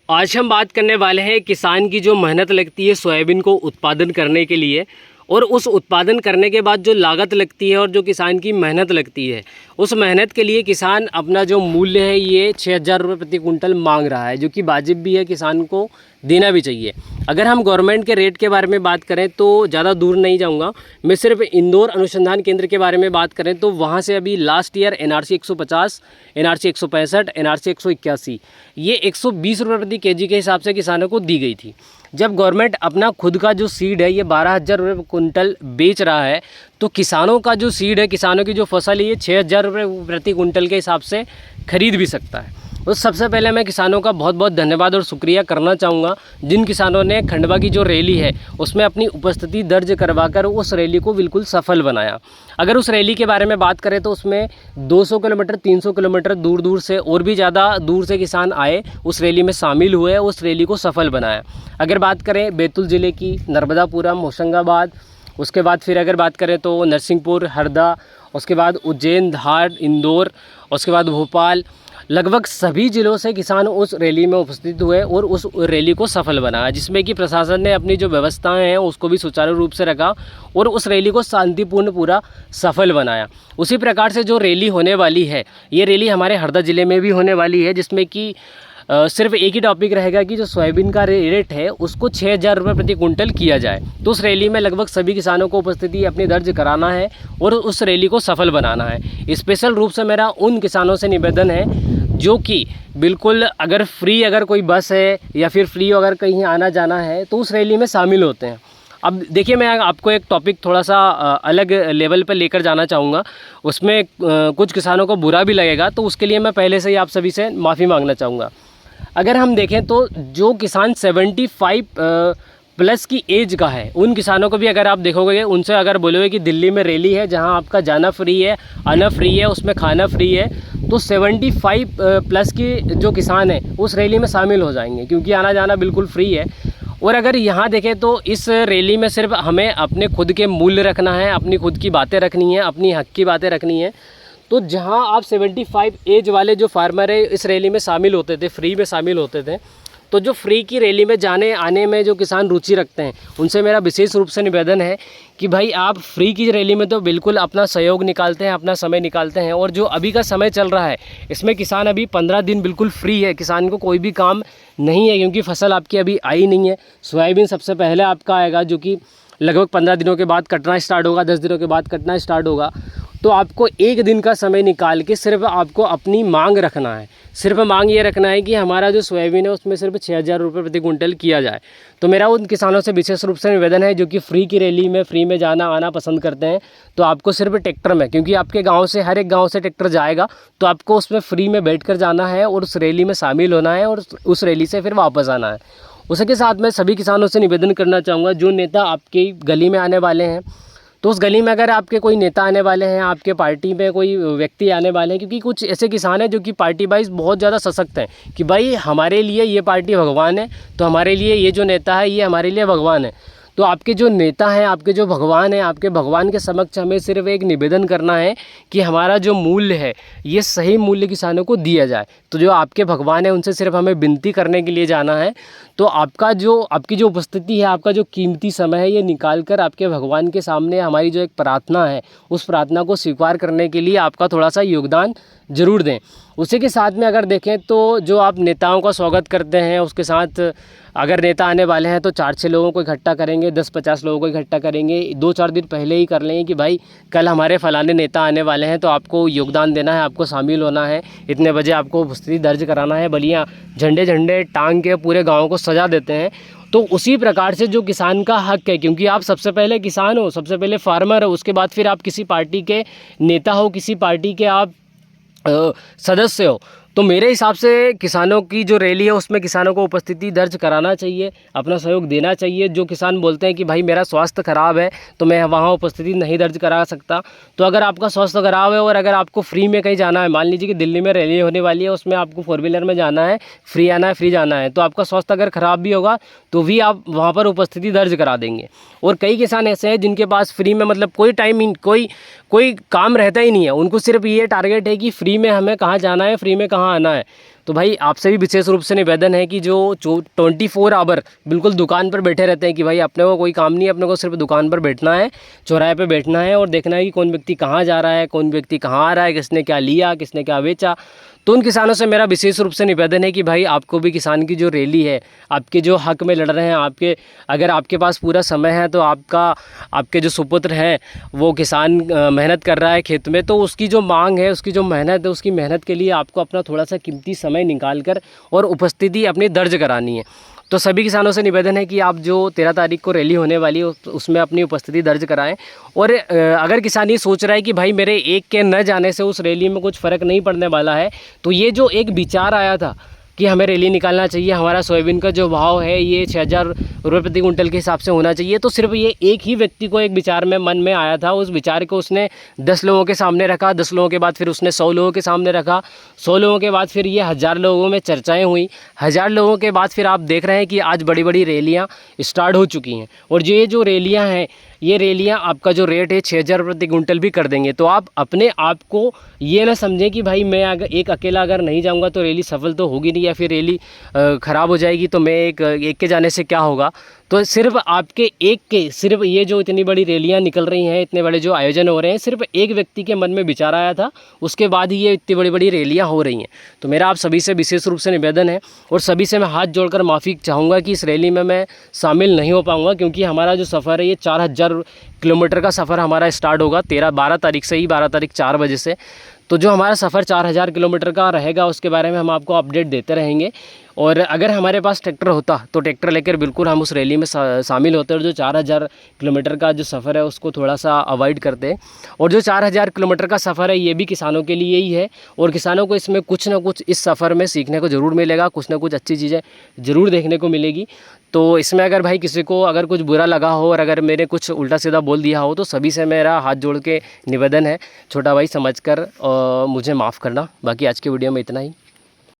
आज हम बात करने वाले हैं किसान की जो मेहनत लगती है सोयाबीन को उत्पादन करने के लिए, और उस उत्पादन करने के बाद जो लागत लगती है और जो किसान की मेहनत लगती है, उस मेहनत के लिए किसान अपना जो मूल्य है ये 6,000 रुपये प्रति कुंटल मांग रहा है, जो कि वाजिब भी है, किसान को देना भी चाहिए। अगर हम गवर्नमेंट के रेट के बारे में बात करें तो ज़्यादा दूर नहीं जाऊंगा, मैं सिर्फ इंदौर अनुसंधान केंद्र के बारे में बात करें तो वहाँ से अभी last year NRC 150, NRC 165, NRC 181 ये 120 रुपये प्रति केजी के हिसाब से किसानों को दी गई थी। जब गवर्नमेंट अपना खुद का जो सीड है ये 12,000 रुपये कुंटल बेच रहा है, तो किसानों का जो सीड है, किसानों की जो फसल है ये 6,000 रुपये प्रति कुंटल के हिसाब से खरीद भी सकता है। तो सबसे पहले मैं किसानों का बहुत बहुत धन्यवाद और शुक्रिया करना चाहूँगा, जिन किसानों ने खंडवा की जो रैली है उसमें अपनी उपस्थिति दर्ज करवाकर उस रैली को बिल्कुल सफल बनाया। अगर उस रैली के बारे में बात करें तो उसमें 200 किलोमीटर 300 किलोमीटर दूर दूर से और भी ज़्यादा दूर से किसान आए, उस रैली में शामिल हुए, उस रैली को सफल बनाया। अगर बात करें बैतूल ज़िले की, नर्मदापुरम, होशंगाबाद, उसके बाद फिर अगर बात करें तो नरसिंहपुर, हरदा, उसके बाद उज्जैन, धार, इंदौर, उसके बाद भोपाल, लगभग सभी ज़िलों से किसान उस रैली में उपस्थित हुए और उस रैली को सफल बनाया, जिसमें कि प्रशासन ने अपनी जो व्यवस्थाएं हैं उसको भी सुचारू रूप से रखा और उस रैली को शांतिपूर्ण पूरा सफल बनाया। उसी प्रकार से जो रैली होने वाली है, ये रैली हमारे हरदा ज़िले में भी होने वाली है, जिसमें कि सिर्फ एक ही टॉपिक रहेगा कि जो सोयाबीन का रेट है उसको 6,000 रुपये प्रति कुंटल किया जाए। तो उस रैली में लगभग सभी किसानों को उपस्थिति अपनी दर्ज कराना है और उस रैली को सफल बनाना है। स्पेशल रूप से मेरा उन किसानों से निवेदन है जो कि बिल्कुल अगर कोई बस है या फिर फ्री अगर कहीं आना जाना है तो उस रैली में शामिल होते हैं। अब देखिए, मैं आपको एक टॉपिक थोड़ा सा अलग लेवल पर लेकर जाना चाहूँगा, उसमें कुछ किसानों को बुरा भी लगेगा, तो उसके लिए मैं पहले से ही आप सभी से माफ़ी मांगना चाहूँगा। अगर हम देखें तो जो किसान 75 प्लस की एज का है, उन किसानों को भी अगर आप देखोगे, उनसे अगर बोलोगे कि दिल्ली में रैली है जहां आपका जाना फ्री है, आना फ्री है, उसमें खाना फ्री है, तो 75 प्लस की जो किसान है उस रैली में शामिल हो जाएंगे, क्योंकि आना जाना बिल्कुल फ्री है। और अगर यहाँ देखें तो इस रैली में सिर्फ हमें अपने खुद के मूल्य रखना है, अपनी खुद की बातें रखनी है, अपनी हक की बातें रखनी है। तो जहां आप 75 एज वाले जो फार्मर है इस रैली में शामिल होते थे, फ्री में शामिल होते थे, तो जो फ्री की रैली में जाने आने में जो किसान रुचि रखते हैं उनसे मेरा विशेष रूप से निवेदन है कि भाई आप फ्री की रैली में तो बिल्कुल अपना सहयोग निकालते हैं, अपना समय निकालते हैं। और जो अभी का समय चल रहा है इसमें किसान अभी 15 दिन बिल्कुल फ्री है, किसान को कोई भी काम नहीं है, क्योंकि फसल आपकी अभी आई नहीं है। सोयाबीन सबसे पहले आपका आएगा, जो कि लगभग 15 दिनों के बाद कटना स्टार्ट होगा, 10 दिनों के बाद कटना स्टार्ट होगा। तो आपको एक दिन का समय निकाल के सिर्फ आपको अपनी मांग रखना है, सिर्फ मांग ये रखना है कि हमारा जो सोयाबीन है उसमें सिर्फ 6,000 रुपये प्रति कुंटल किया जाए। तो मेरा उन किसानों से विशेष रूप से निवेदन है जो कि फ्री की रैली में फ्री में जाना आना पसंद करते हैं, तो आपको सिर्फ ट्रैक्टर में, क्योंकि आपके गाँव से हर एक गाँव से ट्रैक्टर जाएगा, तो आपको उसमें फ्री में बैठ कर जाना है और उस रैली में शामिल होना है और उस रैली से फिर वापस आना है। उसके साथ मैं सभी किसानों से निवेदन करना चाहूँगा, जो नेता आपकी गली में आने वाले हैं, तो उस गली में अगर आपके कोई नेता आने वाले हैं, आपके पार्टी में कोई व्यक्ति आने वाले हैं, क्योंकि कुछ ऐसे किसान हैं जो कि पार्टी वाइज बहुत ज़्यादा सशक्त हैं कि भाई हमारे लिए ये पार्टी भगवान है, तो हमारे लिए ये जो नेता है ये हमारे लिए भगवान है। तो आपके जो नेता हैं, आपके जो भगवान हैं, आपके भगवान के समक्ष हमें सिर्फ एक निवेदन करना है कि हमारा जो मूल्य है ये सही मूल्य किसानों को दिया जाए। तो जो आपके भगवान हैं उनसे सिर्फ हमें विनती करने के लिए जाना है। तो आपकी जो उपस्थिति है, आपका जो कीमती समय है, ये निकाल कर आपके भगवान के सामने हमारी जो एक प्रार्थना है उस प्रार्थना को स्वीकार करने के लिए आपका थोड़ा सा योगदान ज़रूर दें। उसी के साथ में अगर देखें तो जो आप नेताओं का स्वागत करते हैं, उसके साथ अगर नेता आने वाले हैं तो 4-6 लोगों को इकट्ठा करेंगे, 10-50 लोगों को इकट्ठा करेंगे, 2-4 दिन पहले ही कर लेंगे कि भाई कल हमारे फलाने नेता आने वाले हैं, तो आपको योगदान देना है, आपको शामिल होना है, इतने बजे आपको उपस्थिति दर्ज कराना है। बलियाँ झंडे टांग के पूरे गाँव को सजा देते हैं। तो उसी प्रकार से जो किसान का हक है, क्योंकि आप सबसे पहले किसान हो, सबसे पहले फार्मर हो, उसके बाद फिर आप किसी पार्टी के नेता हो, किसी पार्टी के आप सदस्य हो, तो मेरे हिसाब से किसानों की जो रैली है उसमें किसानों को उपस्थिति दर्ज कराना चाहिए, अपना सहयोग देना चाहिए। जो किसान बोलते हैं कि भाई मेरा स्वास्थ्य ख़राब है तो मैं वहाँ उपस्थिति नहीं दर्ज करा सकता, तो अगर आपका स्वास्थ्य ख़राब है और अगर आपको फ्री में कहीं जाना है, मान लीजिए कि दिल्ली में रैली होने वाली है, उसमें आपको 4 व्हीलर में जाना है, फ्री आना है, फ्री जाना है, तो आपका स्वास्थ्य अगर ख़राब भी होगा तो भी आप वहाँ पर उपस्थिति दर्ज करा देंगे। और कई किसान ऐसे हैं जिनके पास फ्री में मतलब कोई काम रहता ही नहीं है, उनको सिर्फ ये टारगेट है कि फ्री में हमें कहाँ जाना है, फ्री में कहाँ आना है। तो भाई आपसे भी विशेष रूप से निवेदन है कि जो 24 आवर बिल्कुल दुकान पर बैठे रहते हैं कि भाई अपने को कोई काम नहीं है, अपने को सिर्फ दुकान पर बैठना है, चौराहे पे बैठना है और देखना है कि कौन व्यक्ति कहाँ जा रहा है, कौन व्यक्ति कहाँ आ रहा है, किसने क्या लिया, किसने क्या बेचा। तो उन किसानों से मेरा विशेष रूप से निवेदन है कि भाई आपको भी किसान की जो रैली है, आपके जो हक में लड़ रहे हैं, अगर आपके पास पूरा समय है तो आपके जो सुपुत्र हैं वो किसान मेहनत कर रहा है खेत में, तो उसकी जो मांग है, उसकी जो मेहनत है, उसकी मेहनत के लिए आपको अपना थोड़ा सा कीमती समय निकाल कर और उपस्थिति अपनी दर्ज करानी है। तो सभी किसानों से निवेदन है कि आप जो 13 तारीख को रैली होने वाली है उसमें अपनी उपस्थिति दर्ज कराएं। और अगर किसान ये सोच रहा है कि भाई मेरे एक के न जाने से उस रैली में कुछ फ़र्क नहीं पड़ने वाला है, तो ये जो एक विचार आया था कि हमें रैली निकालना चाहिए, हमारा सोयाबीन का जो भाव है ये 6,000 रुपये प्रति कुंटल के हिसाब से होना चाहिए, तो सिर्फ ये एक ही व्यक्ति को एक विचार में मन में आया था। उस विचार को उसने 10 लोगों के सामने रखा, 10 लोगों के बाद फिर उसने 100 लोगों के सामने रखा, 100 लोगों के बाद फिर ये 1000 लोगों में चर्चाएँ हुई, 1000 लोगों के बाद फिर आप देख रहे हैं कि आज बड़ी बड़ी रैलियाँ स्टार्ट हो चुकी हैं। और ये जो रैलियाँ हैं, ये रैलियाँ आपका जो रेट है 6,000 प्रति कुंटल भी कर देंगे। तो आप अपने आप को ये ना समझें कि भाई मैं अगर अकेला अगर नहीं जाऊंगा तो रैली सफल तो होगी नहीं, या फिर रैली ख़राब हो जाएगी, तो मैं एक के जाने से क्या होगा। तो सिर्फ आपके एक के, सिर्फ ये जो इतनी बड़ी रैलियाँ निकल रही हैं, इतने बड़े जो आयोजन हो रहे हैं, सिर्फ एक व्यक्ति के मन में विचार आया था, उसके बाद ही ये इतनी बड़ी बड़ी रैलियाँ हो रही हैं। तो मेरा आप सभी से विशेष रूप से निवेदन है और सभी से मैं हाथ जोड़कर माफ़ी चाहूँगा कि इस रैली में मैं शामिल नहीं हो पाऊँगा, क्योंकि हमारा जो सफ़र है ये 4000 किलोमीटर का सफ़र हमारा स्टार्ट होगा 12 तारीख से ही, 12 तारीख 4 बजे से। तो जो हमारा सफ़र 4000 किलोमीटर का रहेगा उसके बारे में हम आपको अपडेट देते रहेंगे। और अगर हमारे पास ट्रैक्टर होता तो ट्रैक्टर लेकर बिल्कुल हम उस रैली में शामिल होते और जो 4000 किलोमीटर का जो सफ़र है उसको थोड़ा सा अवॉइड करते। और जो 4000 किलोमीटर का सफ़र है ये भी किसानों के लिए ही है, और किसानों को इसमें कुछ ना कुछ इस सफ़र में सीखने को ज़रूर मिलेगा, कुछ ना कुछ अच्छी चीज़ें ज़रूर देखने को मिलेगी। तो इसमें अगर भाई किसी को अगर कुछ बुरा लगा हो और अगर मैंने कुछ उल्टा सीधा बोल दिया हो तो सभी से मेरा हाथ जोड़ के निवेदन है, छोटा भाई समझकर मुझे माफ़ करना। बाकी आज के वीडियो में इतना ही।